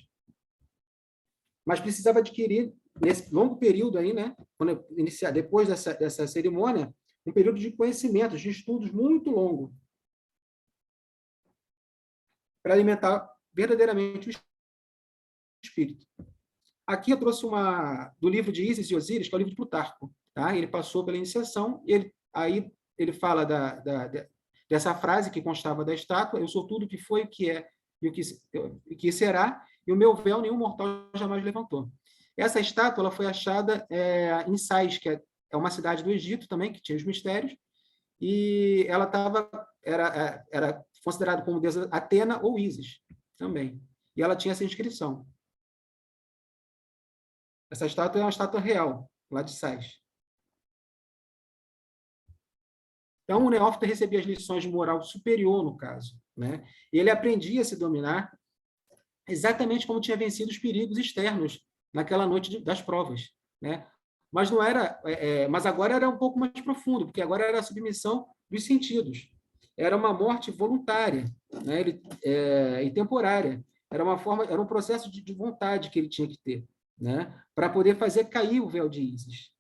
[SPEAKER 2] Mas precisava adquirir, nesse longo período aí, né? Quando iniciar, depois dessa cerimônia, um período de conhecimentos, de estudos muito longo, para alimentar verdadeiramente o espírito. Aqui eu trouxe do livro de Ísis e Osíris, que é o livro de Plutarco. Tá? Ele passou pela iniciação, e aí ele fala dessa frase que constava da estátua: eu sou tudo o que foi, o que é e o que será, e o meu véu nenhum mortal jamais levantou. Essa estátua ela foi achada em Sais, que é uma cidade do Egito também, que tinha os mistérios, e ela era considerada como deusa Atena ou Ísis também. E ela tinha essa inscrição. Essa estátua é uma estátua real, lá de Sais. Então, o neófito recebia as lições de moral superior, no caso, né? E ele aprendia a se dominar exatamente como tinha vencido os perigos externos naquela noite das provas, né? Mas não era, mas agora era um pouco mais profundo, porque agora era a submissão dos sentidos. Era uma morte voluntária, né? E temporária. Era um processo de vontade que ele tinha que ter, né? Para poder fazer cair o véu de Ísis.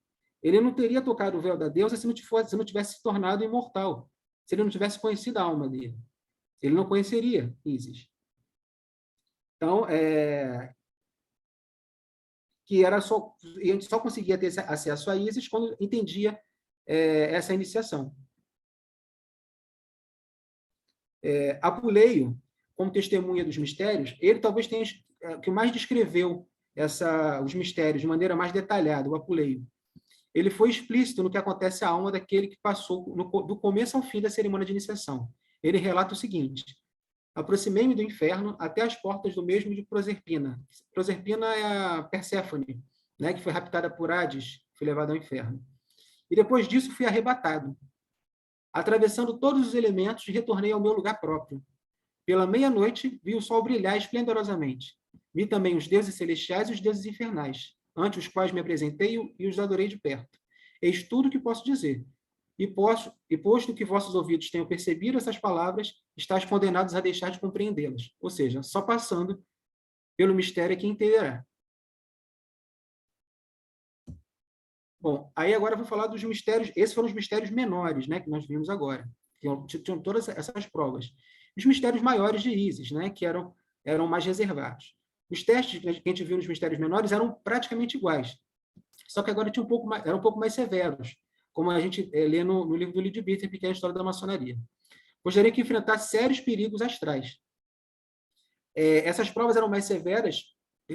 [SPEAKER 2] Ele não teria tocado o véu da deusa se não tivesse se tornado imortal, se ele não tivesse conhecido a alma dele. Ele não conheceria Ísis. Então, que era só, e a gente só conseguia ter acesso a Ísis quando entendia essa iniciação. Apuleio, como testemunha dos mistérios, ele talvez tenha que mais descreveu os mistérios de maneira mais detalhada, o Apuleio. Ele foi explícito no que acontece à alma daquele que passou do começo ao fim da cerimônia de iniciação. Ele relata o seguinte: aproximei-me do inferno até as portas do mesmo de Proserpina. Proserpina é a Perséfone, né, que foi raptada por Hades, foi levada ao inferno. E depois disso fui arrebatado. Atravessando todos os elementos, retornei ao meu lugar próprio. Pela meia-noite, vi o sol brilhar esplendorosamente. Vi também os deuses celestiais e os deuses infernais, ante os quais me apresentei e os adorei de perto. Eis tudo o que posso dizer. E posto que vossos ouvidos tenham percebido essas palavras, estáis condenados a deixar de compreendê-las. Ou seja, só passando pelo mistério é que entenderá. Bom, aí agora eu vou falar dos mistérios. Esses foram os mistérios menores, né, que nós vimos agora. Tinham todas essas provas. Os mistérios maiores de Ísis, né, que eram mais reservados. Os testes que a gente viu nos mistérios menores eram praticamente iguais, só que agora eram um pouco mais severos, como a gente lê no livro do Leadbeater, que é a história da maçonaria. Pois teria que enfrentar sérios perigos astrais. Essas provas eram mais severas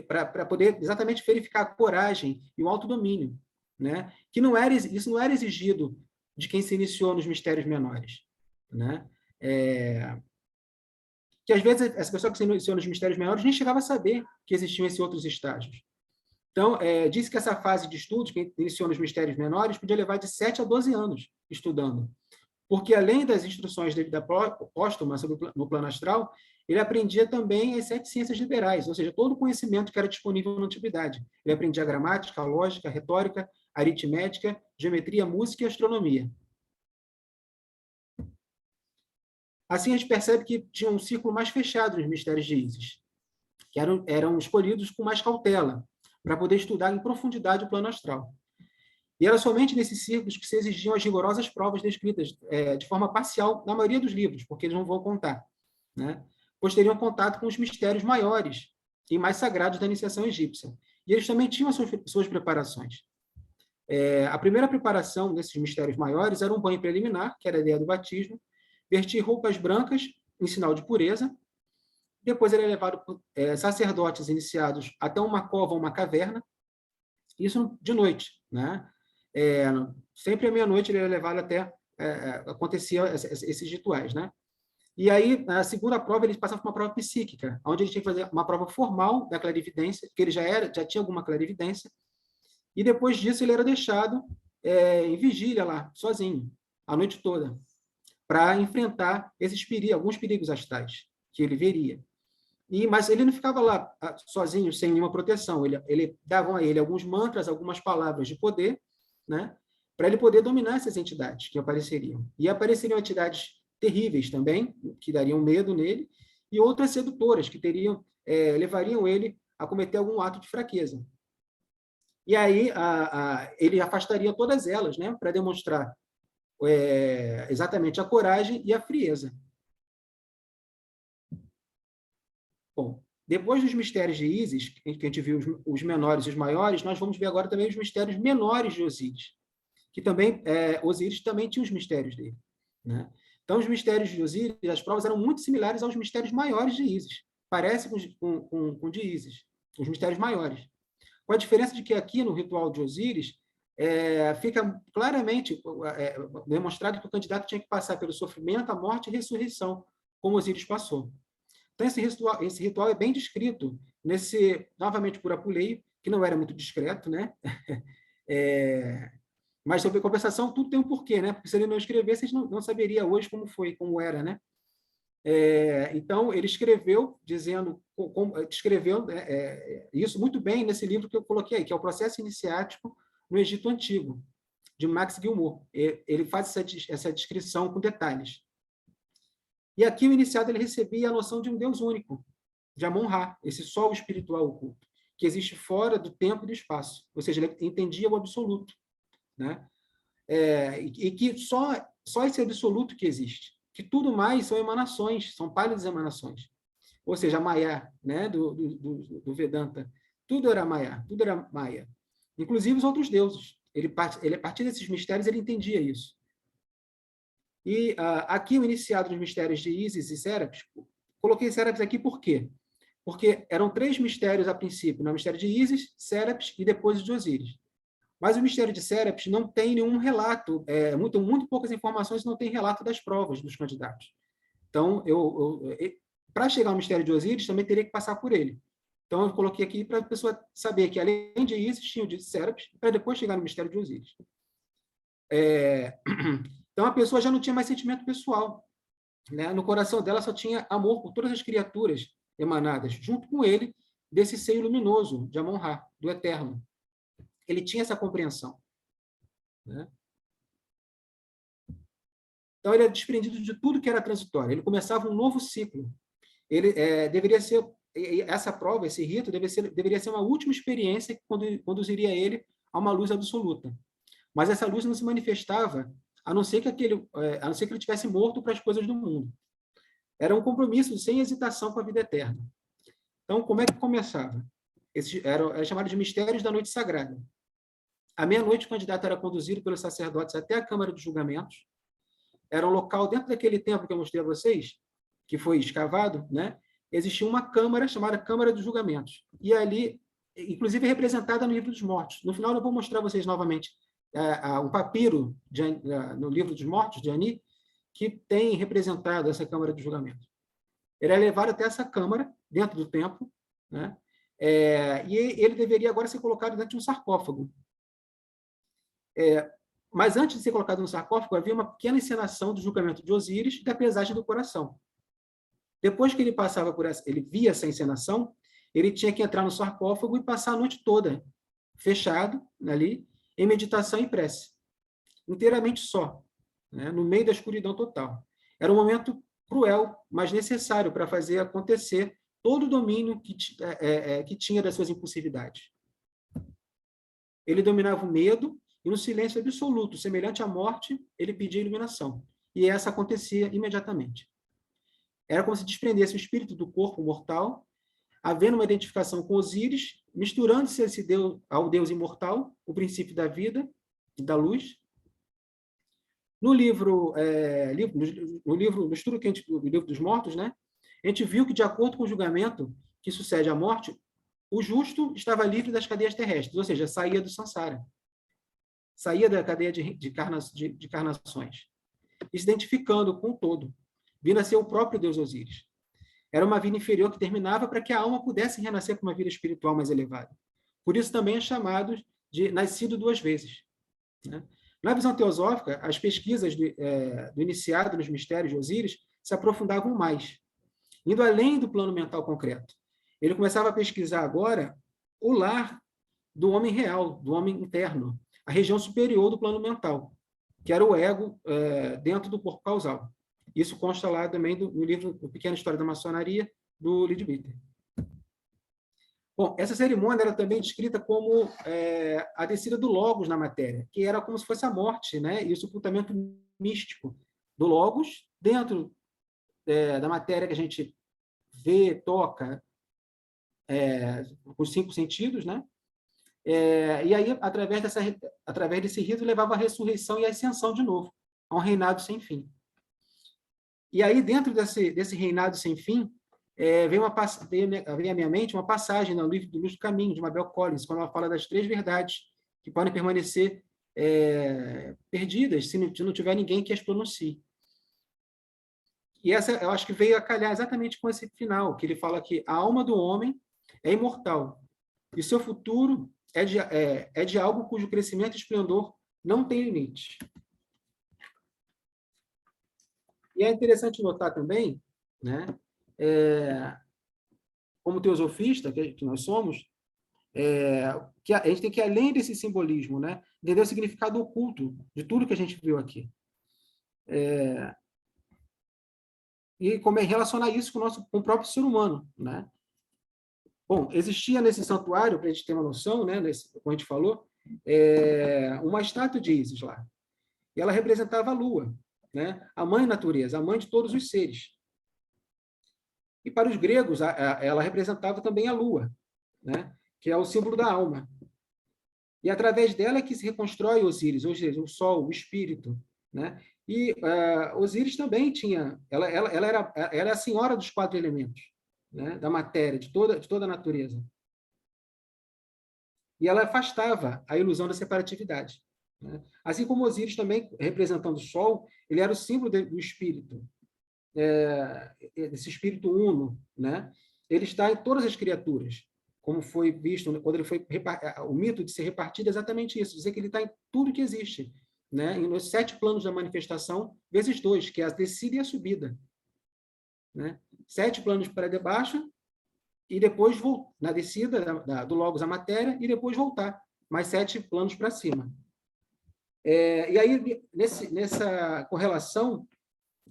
[SPEAKER 2] para poder exatamente verificar a coragem e o autodomínio, né? Isso não era exigido de quem se iniciou nos mistérios menores, né? Que às vezes essa pessoa que se iniciou nos mistérios menores nem chegava a saber que existiam esses outros estágios. Então, disse que essa fase de estudos, que iniciou nos mistérios menores, podia levar de 7 a 12 anos estudando. Porque, além das instruções da vida póstuma no plano astral, ele aprendia também as 7 ciências liberais, ou seja, todo o conhecimento que era disponível na antiguidade. Ele aprendia a gramática, a lógica, a retórica, a aritmética, geometria, música e astronomia. Assim, a gente percebe que tinha um círculo mais fechado nos mistérios de Ísis, que eram escolhidos com mais cautela, para poder estudar em profundidade o plano astral. E era somente nesses círculos que se exigiam as rigorosas provas descritas de forma parcial na maioria dos livros, porque eles não vão contar, né? Pois teriam contato com os mistérios maiores e mais sagrados da iniciação egípcia. E eles também tinham as suas preparações. A primeira preparação desses mistérios maiores era um banho preliminar, que era a ideia do batismo, vestir roupas brancas em sinal de pureza, Depois ele é levado por sacerdotes iniciados até uma cova, uma caverna, isso de noite, né? Sempre à meia-noite ele é levado até acontecia esses rituais, né? E aí, na segunda prova, ele passava por uma prova psíquica, onde ele tinha que fazer uma prova formal da clarividência, que ele já tinha alguma clarividência, e depois disso ele era deixado em vigília lá, sozinho, a noite toda, para enfrentar alguns perigos astrais que ele veria. Mas ele não ficava lá sozinho, sem nenhuma proteção. Ele davam a ele alguns mantras, algumas palavras de poder, né, para ele poder dominar essas entidades que apareceriam. E apareceriam entidades terríveis também, que dariam medo nele, e outras sedutoras, que levariam ele a cometer algum ato de fraqueza. E aí ele afastaria todas elas, né, para demonstrar exatamente a coragem e a frieza. Bom, depois dos mistérios de Ísis, que a gente viu os menores e os maiores, nós vamos ver agora também os mistérios menores de Osíris, que também, Osíris também tinha os mistérios dele, né? Então, os mistérios de Osíris, as provas eram muito similares aos mistérios maiores de Ísis. Parece com de Ísis, os mistérios maiores. Com a diferença de que aqui, no ritual de Osíris, fica claramente demonstrado que o candidato tinha que passar pelo sofrimento, a morte e a ressurreição, como Osíris passou. Então, esse ritual é bem descrito novamente por Apuleio, que não era muito discreto, né? Mas, sobre compensação, tudo tem um porquê, né? Porque se ele não escrevesse, a gente não saberia hoje como era, né? Então, ele escreveu, descreveu isso muito bem nesse livro que eu coloquei aí, que é o Processo Iniciático no Egito Antigo, de Max Guillemot. Ele faz essa descrição com detalhes. E aqui o iniciado ele recebia a noção de um Deus único, de Amon-Ra, esse sol espiritual oculto, que existe fora do tempo e do espaço. Ou seja, ele entendia o absoluto, né? E que só esse absoluto que existe, que tudo mais são emanações, são pálidas emanações. Ou seja, a Maya, né, do Vedanta, tudo era Maya, tudo era Maya. Inclusive os outros deuses. A partir desses mistérios, ele entendia isso. E aqui o iniciado dos mistérios de Ísis e Sérapis, coloquei Sérapis aqui por quê? Porque eram 3 mistérios a princípio, o mistério de Ísis, Sérapis e depois o de Osíris. Mas o mistério de Sérapis não tem nenhum relato, muito poucas informações, não tem relato das provas dos candidatos. Então, para chegar ao mistério de Osíris, também teria que passar por ele. Então, eu coloquei aqui para a pessoa saber que, além de Ísis, tinha o de Sérapis, para depois chegar no mistério de Osíris. Então, a pessoa já não tinha mais sentimento pessoal, né? No coração dela só tinha amor por todas as criaturas emanadas, junto com ele, desse seio luminoso de Amon-Ra, do Eterno. Ele tinha essa compreensão, né? Então, ele é desprendido de tudo que era transitório. Ele começava um novo ciclo. Ele deveria ser essa prova, esse rito, deveria ser uma última experiência que conduziria ele a uma luz absoluta. Mas essa luz não se manifestava a não ser que ele tivesse morto para as coisas do mundo. Era um compromisso sem hesitação com a vida eterna. Então, como é que começava? Era chamado de mistérios da noite sagrada. À meia-noite, o candidato era conduzido pelos sacerdotes até a Câmara dos Julgamentos. Era um local, dentro daquele templo que eu mostrei a vocês, que foi escavado, né? Existia uma câmara chamada Câmara dos Julgamentos. E ali, inclusive representada no Livro dos Mortos. No final, eu vou mostrar a vocês novamente um papiro no Livro dos Mortos, de Ani, que tem representado essa Câmara de Julgamento. Ele é levado até essa Câmara, dentro do templo, né? E ele deveria agora ser colocado dentro de um sarcófago. Mas antes de ser colocado no sarcófago, havia uma pequena encenação do julgamento de Osíris e da pesagem do coração. Depois que ele passava ele via essa encenação, ele tinha que entrar no sarcófago e passar a noite toda fechado ali, em meditação e prece, inteiramente só, né, no meio da escuridão total. Era um momento cruel, mas necessário para fazer acontecer todo o domínio que tinha das suas impulsividades. Ele dominava o medo e, no silêncio absoluto, semelhante à morte, ele pedia iluminação. E essa acontecia imediatamente. Era como se desprendesse o espírito do corpo mortal, havendo uma identificação com Osíris, misturando-se ao Deus imortal, o princípio da vida e da luz. No livro, no estudo que a gente, no Livro dos Mortos, né, a gente viu que, de acordo com o julgamento que sucede à morte, o justo estava livre das cadeias terrestres, ou seja, saía do samsara, saía da cadeia de carnações, e se identificando com o todo, vindo a ser o próprio Deus Osíris. Era uma vida inferior que terminava para que a alma pudesse renascer com uma vida espiritual mais elevada. Por isso também é chamado de nascido duas vezes, né? Na visão teosófica, as pesquisas do iniciado nos mistérios de Osíris se aprofundavam mais, indo além do plano mental concreto. Ele começava a pesquisar agora o lar do homem real, do homem interno, a região superior do plano mental, que era o ego dentro do corpo causal. Isso consta lá também no livro Pequena História da Maçonaria, do Leadbeater. Bom, essa cerimônia era também descrita como a descida do Logos na matéria, que era como se fosse a morte, né? E o sepultamento místico do Logos dentro da matéria que a gente vê, toca, com os 5 sentidos, né? E aí, através desse rito, levava à ressurreição e à ascensão de novo, a um reinado sem fim. E aí, dentro desse reinado sem fim, veio à minha mente uma passagem no livro do Luz do Caminho, de Mabel Collins, quando ela fala das 3 verdades que podem permanecer perdidas se não tiver ninguém que as pronuncie. E essa, eu acho que veio a calhar exatamente com esse final, que ele fala que a alma do homem é imortal, e seu futuro é de algo cujo crescimento e esplendor não tem limite. E é interessante notar também, né, como teosofista que nós somos, que a gente tem que ir além desse simbolismo, né, entender o significado oculto de tudo que a gente viu aqui. E como relacionar isso com o próprio ser humano, né? Bom, existia nesse santuário, para a gente ter uma noção, né, como a gente falou, uma estátua de Ísis lá. E ela representava a lua, né? A mãe natureza, a mãe de todos os seres. E para os gregos, ela representava também a lua, né? Que é o símbolo da alma. E através dela é que se reconstrói Osíris, ou seja, o sol, o espírito, né? E Osíris também tinha, ela era a senhora dos 4 elementos, né? Da matéria, de toda a natureza. E ela afastava a ilusão da separatividade, né? Assim como Osíris também, representando o sol, ele era o símbolo do espírito, desse espírito uno, né? Ele está em todas as criaturas, como foi visto quando ele foi o mito de ser repartido é exatamente isso, dizer que ele está em tudo que existe, né? E nos 7 planos da manifestação vezes 2, que é a descida e a subida, né? 7 planos para debaixo e depois na descida do logos à matéria e depois voltar mais 7 planos para cima. E aí nessa correlação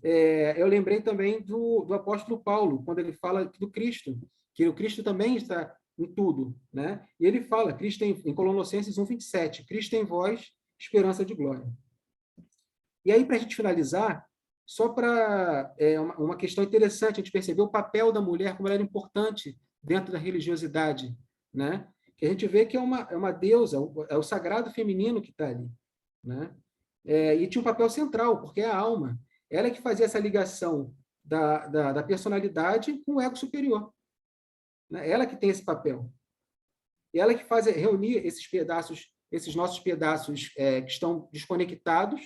[SPEAKER 2] eu lembrei também do apóstolo Paulo, quando ele fala do Cristo, que o Cristo também está em tudo, né? E ele fala, Cristo em Colossenses 1:27, Cristo em vós, esperança de glória. E aí, para a gente finalizar, só para uma questão interessante, a gente percebeu o papel da mulher, como ela era importante dentro da religiosidade, né? Que a gente vê que é uma deusa, é o sagrado feminino que está ali, né? E tinha um papel central, porque é a alma. Ela é que fazia essa ligação da personalidade com o ego superior, né? Ela que tem esse papel. Ela que faz reunir esses pedaços, esses nossos pedaços que estão desconectados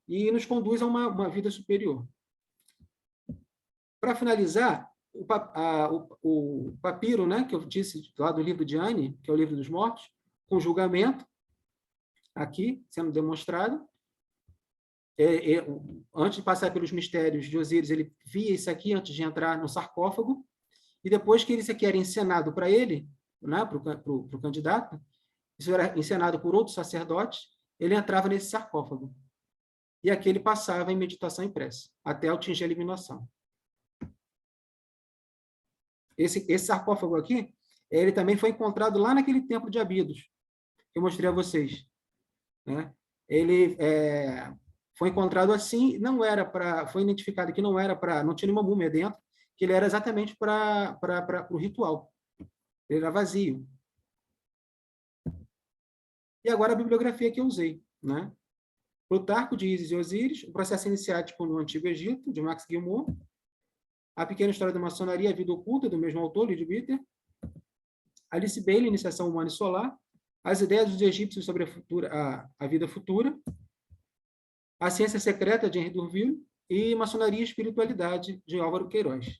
[SPEAKER 2] e nos conduz a uma vida superior. Para finalizar, o papiro, né, que eu disse lá do livro de Anne, que é o livro dos mortos, com julgamento, aqui sendo demonstrado. Antes de passar pelos mistérios de Osíris, ele via isso aqui antes de entrar no sarcófago, e depois que isso aqui era encenado para ele, né, para o candidato, isso era encenado por outros sacerdotes, ele entrava nesse sarcófago. E aqui ele passava em meditação e prece, até atingir a iluminação. Esse sarcófago aqui, ele também foi encontrado lá naquele templo de Abidos, que eu mostrei a vocês, né? Ele foi encontrado assim, foi identificado que não tinha nenhuma múmia dentro, que ele era exatamente para o ritual. Ele era vazio. E agora a bibliografia que eu usei, né? Plutarco de Ísis e Osíris, o processo iniciático no Antigo Egito, de Max Guillemot, A Pequena História da Maçonaria, A Vida Oculta, do mesmo autor, Leadbeater. Alice Bailey, Iniciação Humana e Solar. As Ideias dos Egípcios sobre a Vida Futura. A Ciência Secreta, de Henri Durville. E Maçonaria e Espiritualidade, de Álvaro Queiroz.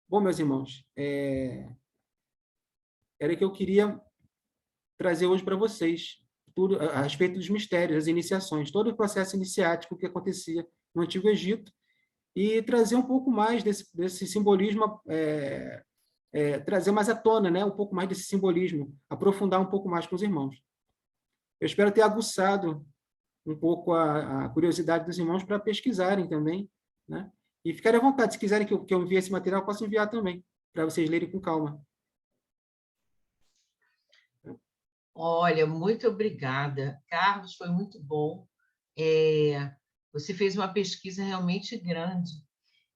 [SPEAKER 2] Bom, meus irmãos, era o que eu queria trazer hoje para vocês, tudo a respeito dos mistérios, das iniciações, todo o processo iniciático que acontecia no Antigo Egito, e trazer um pouco mais desse simbolismo, trazer mais à tona, né, um pouco mais desse simbolismo, aprofundar um pouco mais com os irmãos. Eu espero ter aguçado um pouco a curiosidade dos irmãos para pesquisarem também, né? E ficarem à vontade, se quiserem que eu envie esse material, eu posso enviar também, para vocês lerem com calma.
[SPEAKER 1] Olha, muito obrigada. Carlos, foi muito bom. Você fez uma pesquisa realmente grande.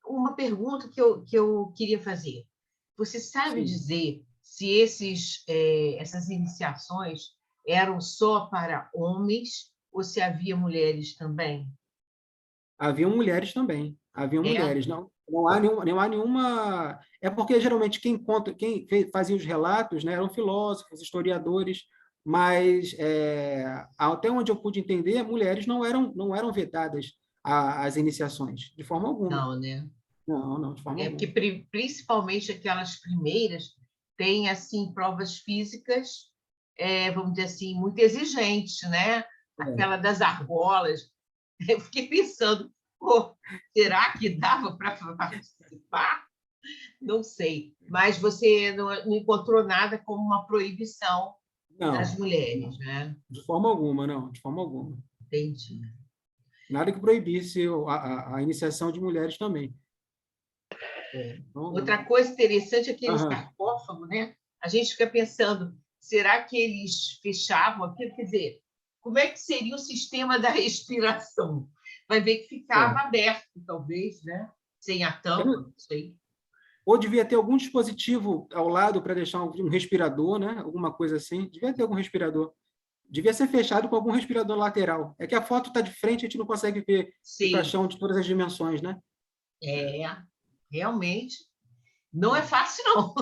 [SPEAKER 1] Uma pergunta que eu queria fazer. Você sabe
[SPEAKER 2] Sim.
[SPEAKER 1] dizer se essas iniciações eram só para homens ou se havia mulheres também?
[SPEAKER 2] Haviam mulheres também, haviam
[SPEAKER 1] É?
[SPEAKER 2] mulheres. Não há nenhuma... É porque, geralmente, quem fazia os relatos, né, eram filósofos, historiadores, mas, até onde eu pude entender, mulheres não eram vetadas às iniciações, de forma alguma.
[SPEAKER 1] Não, né?
[SPEAKER 2] Não, de forma
[SPEAKER 1] Porque
[SPEAKER 2] alguma.
[SPEAKER 1] principalmente aquelas primeiras têm assim provas físicas, vamos dizer assim, muito exigentes, né? Aquela das argolas. Eu fiquei pensando, pô, será que dava para participar? Não sei. Mas você não encontrou nada como uma proibição das
[SPEAKER 2] Não,
[SPEAKER 1] mulheres,
[SPEAKER 2] não,
[SPEAKER 1] né?
[SPEAKER 2] de forma alguma, não, de forma alguma.
[SPEAKER 1] Entendi.
[SPEAKER 2] Nada que proibisse a iniciação de mulheres também.
[SPEAKER 1] Outra
[SPEAKER 2] Não.
[SPEAKER 1] coisa interessante é aquele
[SPEAKER 2] Aham,
[SPEAKER 1] sarcófago, né? A gente fica pensando, será que eles fechavam aquilo? Quer dizer, como é que seria o sistema da respiração? Vai ver que ficava
[SPEAKER 2] é.
[SPEAKER 1] aberto, talvez, né? Sem a
[SPEAKER 2] Eu
[SPEAKER 1] tampa,
[SPEAKER 2] não-
[SPEAKER 1] não sei.
[SPEAKER 2] Ou devia ter algum dispositivo ao lado para deixar um respirador, né? Alguma coisa assim. Devia ter algum respirador. Devia ser fechado com algum respirador lateral. É que a foto está de frente, a gente não consegue ver o
[SPEAKER 1] Sim,
[SPEAKER 2] caixão de todas as dimensões, né?
[SPEAKER 1] é, realmente. Não é fácil, não.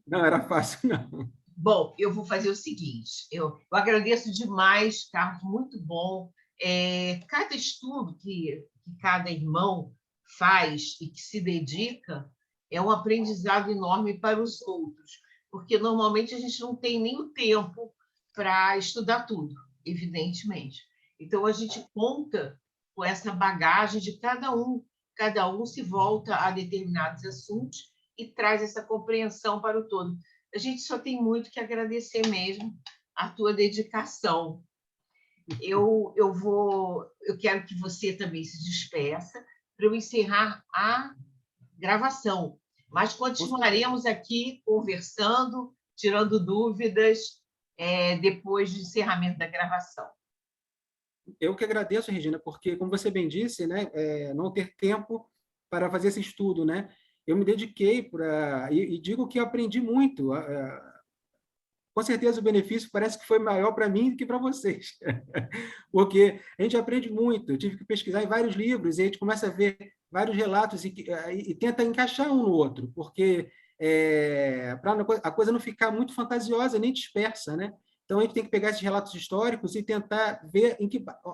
[SPEAKER 2] Não era fácil, não.
[SPEAKER 1] Bom, eu vou fazer o seguinte: eu agradeço demais, Carlos, muito bom. Cada estudo que cada irmão faz e que se dedica é um aprendizado enorme para os outros, porque normalmente a gente não tem nem o tempo para estudar tudo, evidentemente. Então, a gente conta com essa bagagem de cada um se volta a determinados assuntos e traz essa compreensão para o todo. A gente só tem muito que agradecer mesmo a tua dedicação. Eu quero que você também se despeça para eu encerrar a gravação, mas continuaremos aqui conversando, tirando dúvidas, depois do encerramento da gravação.
[SPEAKER 2] Eu que agradeço, Regina, porque, como você bem disse, né, não ter tempo para fazer esse estudo, né? Eu me dediquei e digo que aprendi muito. Com certeza o benefício parece que foi maior para mim do que para vocês, porque a gente aprende muito. Eu tive que pesquisar em vários livros e a gente começa a ver vários relatos e tenta encaixar um no outro, porque para a coisa não ficar muito fantasiosa nem dispersa, né? Então a gente tem que pegar esses relatos históricos e tentar ver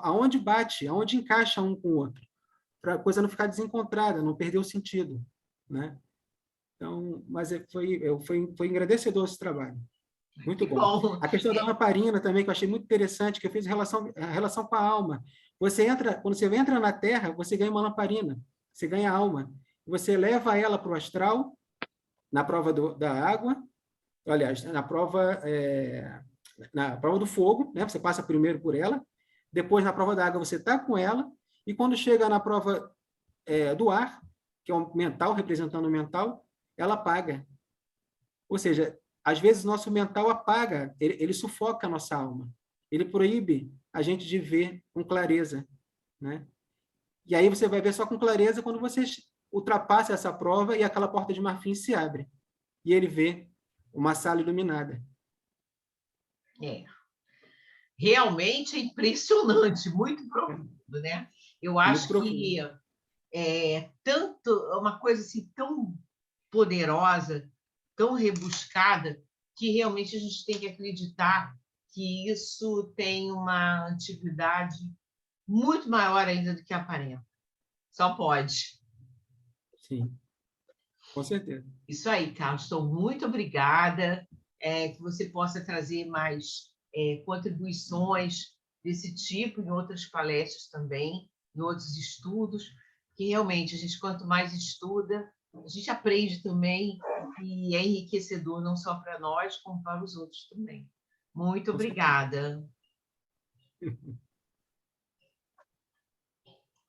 [SPEAKER 2] aonde bate, aonde encaixa um com o outro, para a coisa não ficar desencontrada, não perder o sentido, né? Então, mas foi engrandecedor esse trabalho. Muito
[SPEAKER 1] Que
[SPEAKER 2] bom.
[SPEAKER 1] bom!
[SPEAKER 2] A questão da lamparina também, que eu achei muito interessante, que eu fiz a relação com a alma. Quando você entra na Terra, você ganha uma lamparina, você ganha alma. Você leva ela para o astral, na prova da água, aliás, na prova do fogo, né? Você passa primeiro por ela, depois na prova da água você está com ela, e quando chega na prova do ar, que é o mental, representando o mental, ela apaga. Ou seja, às vezes nosso mental apaga, ele sufoca a nossa alma. Ele proíbe a gente de ver com clareza, né? E aí você vai ver só com clareza quando você ultrapassa essa prova e aquela porta de marfim se abre. E ele vê uma sala iluminada.
[SPEAKER 1] É, realmente é impressionante, muito
[SPEAKER 2] É,
[SPEAKER 1] profundo, né? Eu
[SPEAKER 2] é muito
[SPEAKER 1] acho
[SPEAKER 2] profundo.
[SPEAKER 1] que tanto uma coisa assim tão poderosa, tão rebuscada, que realmente a gente tem que acreditar que isso tem uma antiguidade muito maior ainda do que aparenta. Só pode.
[SPEAKER 2] Sim, com certeza.
[SPEAKER 1] Isso aí, Carlos. Estou muito obrigada. Que você possa trazer mais contribuições desse tipo em outras palestras também, em outros estudos, que realmente a gente, quanto mais estuda, a gente aprende também e é enriquecedor não só para nós, como para os outros também. Muito
[SPEAKER 2] Com certeza.
[SPEAKER 1] obrigada.